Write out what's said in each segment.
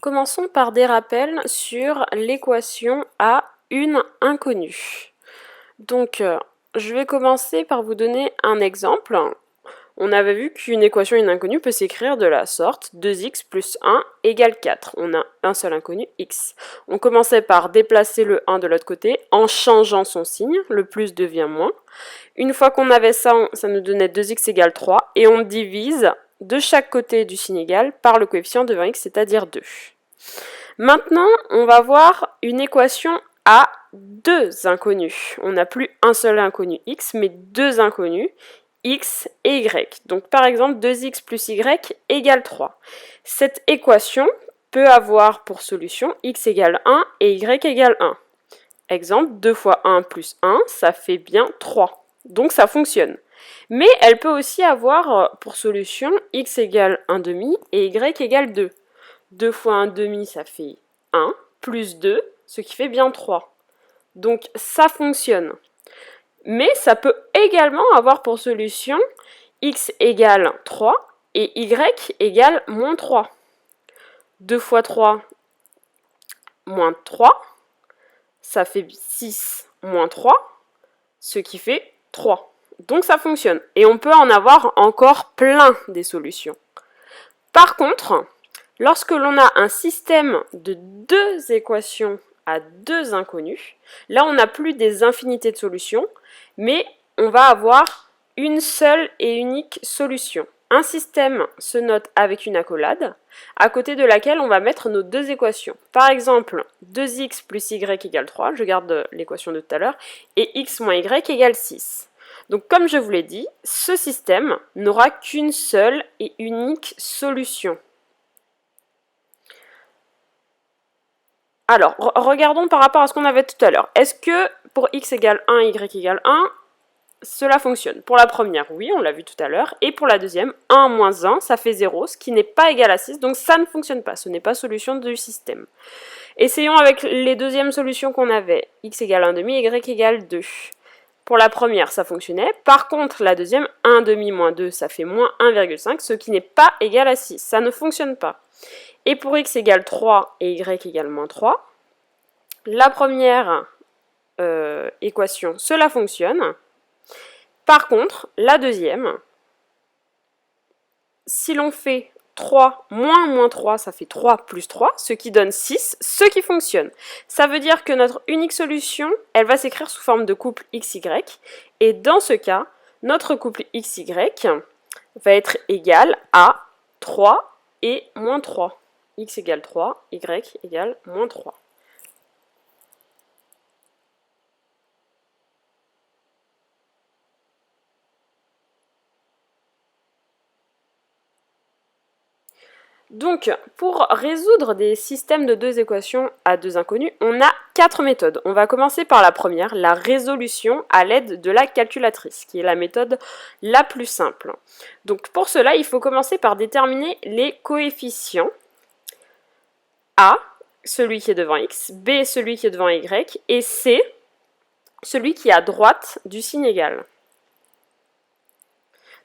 Commençons par des rappels sur l'équation à une inconnue. Donc, je vais commencer par vous donner un exemple. On avait vu qu'une équation à une inconnue peut s'écrire de la sorte 2x plus 1 égale 4. On a un seul inconnu, x. On commençait par déplacer le 1 de l'autre côté en changeant son signe, le plus devient moins. Une fois qu'on avait ça, ça nous donnait 2x égale 3 et on divise de chaque côté du signe égal par le coefficient devant x, c'est-à-dire 2. Maintenant, on va voir une équation à deux inconnus. On n'a plus un seul inconnu x, mais deux inconnus, x et y. Donc par exemple, 2x plus y égale 3. Cette équation peut avoir pour solution x égale 1 et y égale 1. Exemple, 2 fois 1 plus 1, ça fait bien 3. Donc ça fonctionne. Mais elle peut aussi avoir pour solution x égale 1 demi et y égale 2. 2 fois 1 demi, ça fait 1, plus 2, ce qui fait bien 3. Donc ça fonctionne. Mais ça peut également avoir pour solution x égale 3 et y égale moins 3. 2 fois 3, moins 3, ça fait 6 moins 3, ce qui fait 3. Donc ça fonctionne. Et on peut en avoir encore plein des solutions. Par contre, lorsque l'on a un système de deux équations à deux inconnus, là on n'a plus des infinités de solutions, mais on va avoir une seule et unique solution. Un système se note avec une accolade, à côté de laquelle on va mettre nos deux équations. Par exemple, 2x plus y égale 3, je garde l'équation de tout à l'heure, et x moins y égale 6. Donc comme je vous l'ai dit, ce système n'aura qu'une seule et unique solution. Alors, regardons par rapport à ce qu'on avait tout à l'heure. Est-ce que pour x égale 1, y égale 1, cela fonctionne? Pour la première, oui, on l'a vu tout à l'heure. Et pour la deuxième, 1 moins 1, ça fait 0, ce qui n'est pas égal à 6, donc ça ne fonctionne pas. Ce n'est pas solution du système. Essayons avec les deuxièmes solutions qu'on avait. X égale 1 demi, y égale 2. Pour la première, ça fonctionnait. Par contre, la deuxième, 1 demi moins 2, ça fait moins 1,5, ce qui n'est pas égal à 6. Ça ne fonctionne pas. Et pour x égale 3 et y égale moins 3, la première équation, cela fonctionne. Par contre, la deuxième, si l'on fait 3 moins 3, ça fait 3 plus 3, ce qui donne 6, ce qui fonctionne. Ça veut dire que notre unique solution, elle va s'écrire sous forme de couple xy, et dans ce cas, notre couple xy va être égal à 3 et moins 3. X égale 3, y égale moins 3. Donc, pour résoudre des systèmes de deux équations à deux inconnus, on a 4 méthodes. On va commencer par la première, la résolution à l'aide de la calculatrice, qui est la méthode la plus simple. Donc, pour cela, il faut commencer par déterminer les coefficients. A, celui qui est devant x, B, celui qui est devant y, et C, celui qui est à droite du signe égal.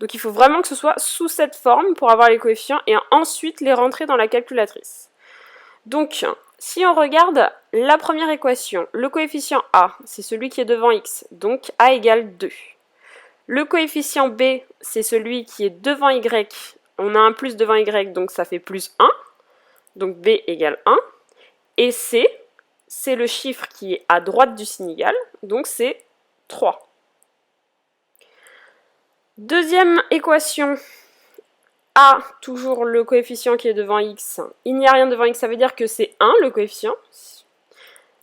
Donc il faut vraiment que ce soit sous cette forme pour avoir les coefficients et ensuite les rentrer dans la calculatrice. Donc, si on regarde la première équation, le coefficient A, c'est celui qui est devant x, donc A égale 2. Le coefficient B, c'est celui qui est devant y, on a un plus devant y, donc ça fait plus 1, donc B égale 1. Et C, c'est le chiffre qui est à droite du signe égal, donc c'est 3. Deuxième équation, A, toujours le coefficient qui est devant x. Il n'y a rien devant x, ça veut dire que c'est 1 le coefficient,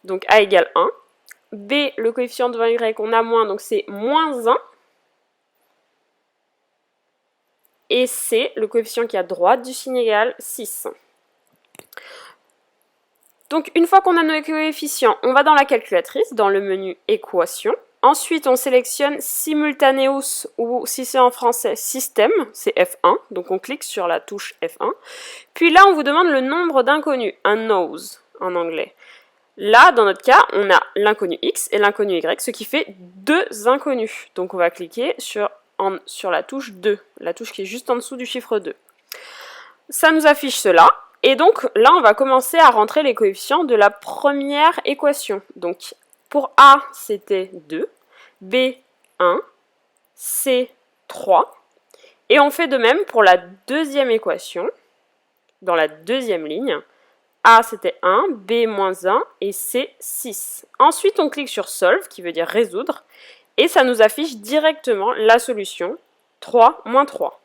donc A égale 1. B, le coefficient devant y, on a moins, donc c'est moins 1. Et C, le coefficient qui est à droite du signe égal, 6. Donc une fois qu'on a nos coefficients, on va dans la calculatrice, dans le menu équation. Ensuite, on sélectionne simultaneous ou si c'est en français système, c'est F1. Donc on clique sur la touche F1. Puis là, on vous demande le nombre d'inconnus, un knows en anglais. Là, dans notre cas, on a l'inconnu x et l'inconnu y, ce qui fait deux inconnus. Donc on va cliquer sur la touche 2, la touche qui est juste en dessous du chiffre 2. Ça nous affiche cela. Et donc là, on va commencer à rentrer les coefficients de la première équation. Donc pour A, c'était 2, B, 1, C, 3. Et on fait de même pour la deuxième équation, dans la deuxième ligne. A, c'était 1, B, moins 1, et C, 6. Ensuite, on clique sur Solve, qui veut dire résoudre, et ça nous affiche directement la solution 3 moins 3.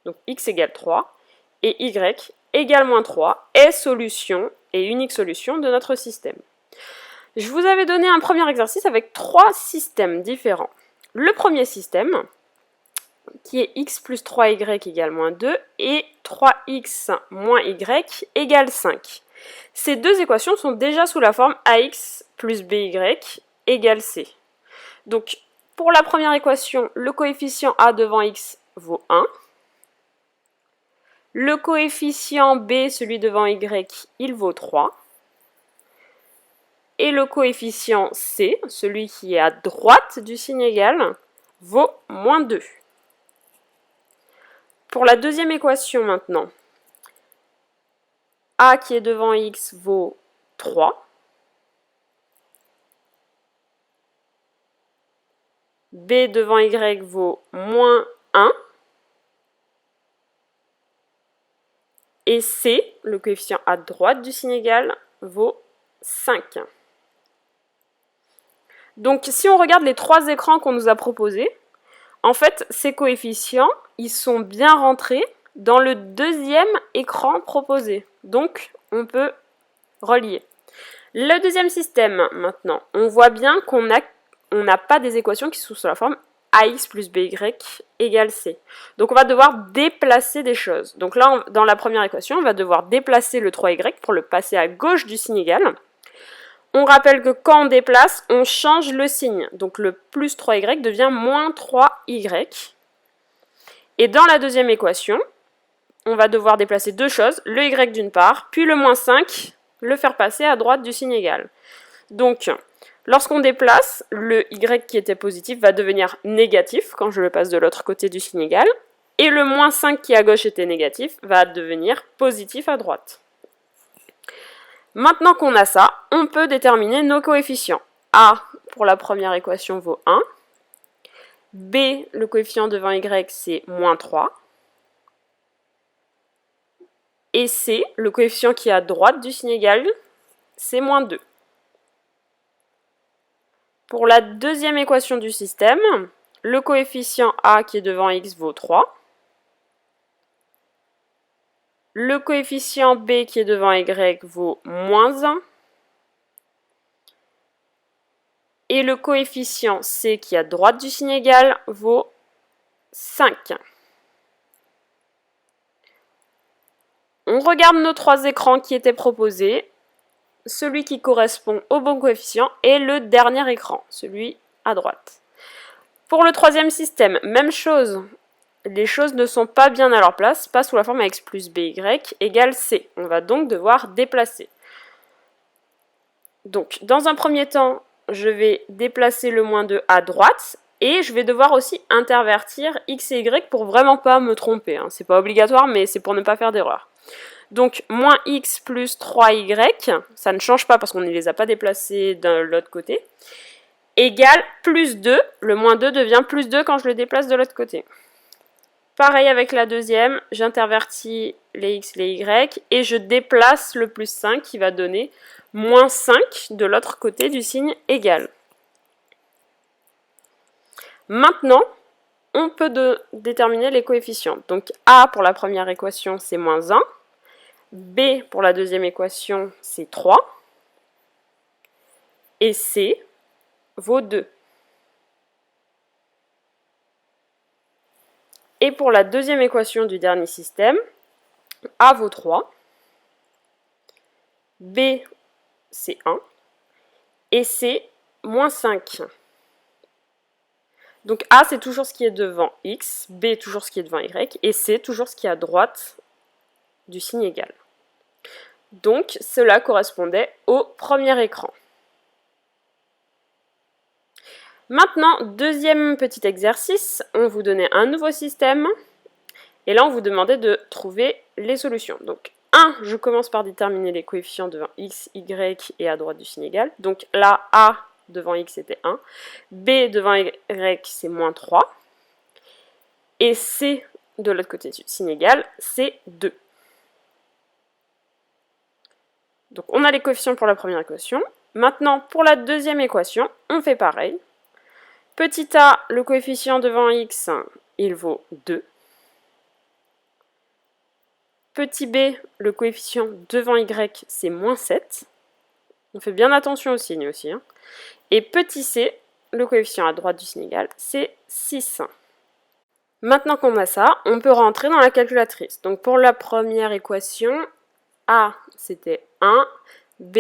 Donc x égale 3, et y égale moins 3 est solution et unique solution de notre système. Je vous avais donné un premier exercice avec 3 systèmes différents. Le premier système, qui est x plus 3y égale moins 2, et 3x moins y égale 5. Ces deux équations sont déjà sous la forme ax plus by égale c. Donc, pour la première équation, le coefficient a devant x vaut 1. Le coefficient b, celui devant y, il vaut 3. Et le coefficient c, celui qui est à droite du signe égal, vaut moins 2. Pour la deuxième équation maintenant, a qui est devant x vaut 3. B devant y vaut moins 1. Et C, le coefficient à droite du signe égal, vaut 5. Donc si on regarde les 3 écrans qu'on nous a proposés, en fait, ces coefficients, ils sont bien rentrés dans le deuxième écran proposé. Donc, on peut relier. Le deuxième système, maintenant, on voit bien qu'on n'a pas des équations qui sont sous la forme ax plus by égale c. Donc, on va devoir déplacer des choses. Donc là, dans la première équation, on va devoir déplacer le 3y pour le passer à gauche du signe égal. On rappelle que quand on déplace, on change le signe. Donc le plus 3y devient moins 3y. Et dans la deuxième équation, on va devoir déplacer deux choses, le y d'une part, puis le moins 5, le faire passer à droite du signe égal. Donc, lorsqu'on déplace, le y qui était positif va devenir négatif quand je le passe de l'autre côté du signe égal. Et le moins 5 qui à gauche était négatif va devenir positif à droite. Maintenant qu'on a ça, on peut déterminer nos coefficients. A, pour la première équation, vaut 1. B, le coefficient devant y, c'est moins 3. Et C, le coefficient qui est à droite du signe égal, c'est moins 2. Pour la deuxième équation du système, le coefficient A qui est devant x vaut 3. Le coefficient B qui est devant y vaut moins 1. Et le coefficient C qui est à droite du signe égal vaut 5. On regarde nos 3 écrans qui étaient proposés. Celui qui correspond au bon coefficient est le dernier écran, celui à droite. Pour le troisième système, même chose. Les choses ne sont pas bien à leur place, pas sous la forme x plus by égale c. On va donc devoir déplacer. Donc, dans un premier temps, je vais déplacer le moins 2 à droite, et je vais devoir aussi intervertir x et y pour vraiment pas me tromper. C'est pas obligatoire, mais c'est pour ne pas faire d'erreur. Donc, moins x plus 3y, ça ne change pas parce qu'on ne les a pas déplacés de l'autre côté, égale plus 2. Le moins 2 devient plus 2 quand je le déplace de l'autre côté. Pareil avec la deuxième, j'intervertis les x, les y, et je déplace le plus 5 qui va donner moins 5 de l'autre côté du signe égal. Maintenant, on peut déterminer les coefficients. Donc A pour la première équation, c'est moins 1. B pour la deuxième équation, c'est 3. Et C vaut 2. Et pour la deuxième équation du dernier système, A vaut 3. B, c'est 1. Et C, moins 5. Donc A, c'est toujours ce qui est devant x, B, toujours ce qui est devant y, et C, toujours ce qui est à droite du signe égal. Donc, cela correspondait au premier écran. Maintenant, deuxième petit exercice, on vous donnait un nouveau système, et là, on vous demandait de trouver les solutions. Donc, 1, je commence par déterminer les coefficients devant x, y et à droite du signe égal. Donc là, A devant x c'était 1, B devant y c'est moins 3, et C de l'autre côté du signe égal, c'est 2. Donc on a les coefficients pour la première équation. Maintenant, pour la deuxième équation, on fait pareil. Petit a, le coefficient devant x, il vaut 2. Petit b, le coefficient devant y, c'est moins 7. On fait bien attention au signe aussi. Et petit c, le coefficient à droite du signe égal, c'est 6. Maintenant qu'on a ça, on peut rentrer dans la calculatrice. Donc pour la première équation, a, c'était 1, b,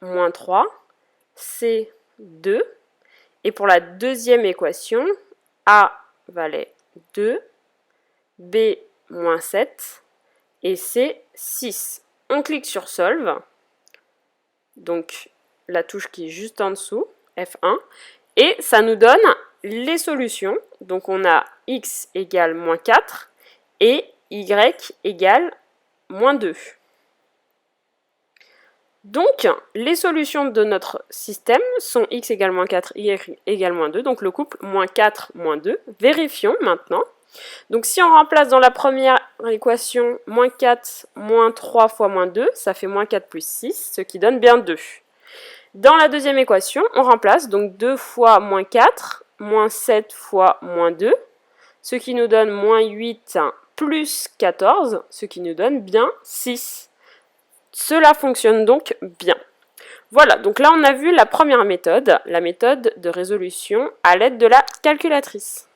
moins 3, c, 2. Et pour la deuxième équation, a valait 2, b, moins 7, et c, 6. On clique sur Solve, donc la touche qui est juste en dessous, F1, et ça nous donne les solutions. Donc on a x égale moins 4 et y égale moins 2. Donc, les solutions de notre système sont x égale moins 4, y égale moins 2, donc le couple moins 4, moins 2. Vérifions maintenant. Donc si on remplace dans la première équation moins 4, moins 3 fois moins 2, ça fait moins 4 plus 6, ce qui donne bien 2. Dans la deuxième équation, on remplace donc 2 fois moins 4, moins 7 fois moins 2, ce qui nous donne moins 8 plus 14, ce qui nous donne bien 6. Cela fonctionne donc bien. Voilà, donc là on a vu la première méthode, la méthode de résolution à l'aide de la calculatrice.